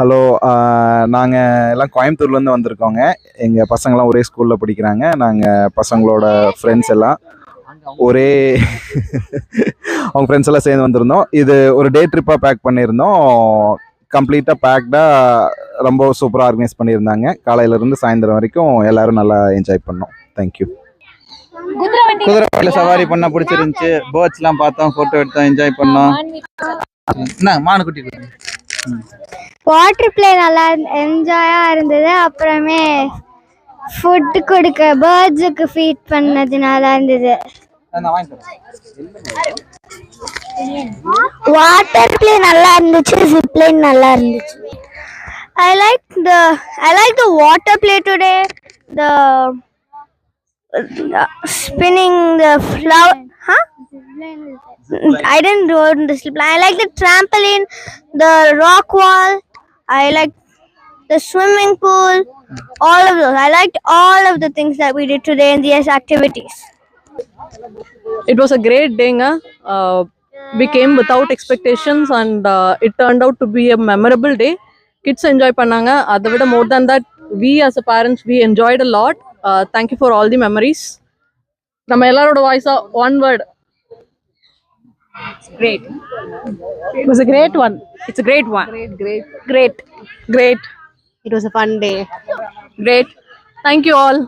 Hello, நாங்கள் எல்லாம் கோயம்புத்தூர்லேருந்து வந்திருக்கோங்க. எங்கள் பசங்களாம் ஒரே ஸ்கூலில் படிக்கிறாங்க. நாங்கள் பசங்களோட ஃப்ரெண்ட்ஸ் எல்லாம் ஒரே அவங்க ஃப்ரெண்ட்ஸ் எல்லாம் சேர்ந்து வந்திருந்தோம். இது ஒரு டே ட்ரிப்பாக பேக் பண்ணியிருந்தோம். கம்ப்ளீட்டாக பேக்டாக ரொம்ப சூப்பராக ஆர்கனைஸ் பண்ணியிருந்தாங்க. காலையிலேருந்து சாயந்தரம் வரைக்கும் எல்லோரும் நல்லா என்ஜாய் பண்ணோம். தேங்க்யூ. குதிரை சவாரி பண்ண பிடிச்சிருந்துச்சு. பேர்ட்ஸ்லாம் பார்த்தோம், ஃபோட்டோ எடுத்தோம், என்ஜாய் பண்ணோம். என்ன மானுக்குட்டி வாட்டர் பிளே நல்லா என்ஜாயா இருந்தது. அப்புறமே ஃபுட் கொடுக்க பேர்ட்ஸுக்கு ஃபீட் பண்ணது நல்லா இருந்தது. வாட்டர் பிளே நல்லா இருந்துச்சு. ஜிப் லைன் நல்லா இருந்துச்சு. I like the water play today. The spinning the flower. Huh? I didn't do it in the slip line. I like the trampoline, the rock wall. I like the swimming pool. All of those. I liked all of the things that we did today in these activities. It was a great day. We came without expectations and it turned out to be a memorable day. Kids enjoy pannanga. Adavida more than that, we as a parents, we enjoyed a lot. Thank you for all the memories. Nama ellaroda voice one word. Great. It was a great one. It's a great one. Great. Great. It was a fun day. Great. Thank you all.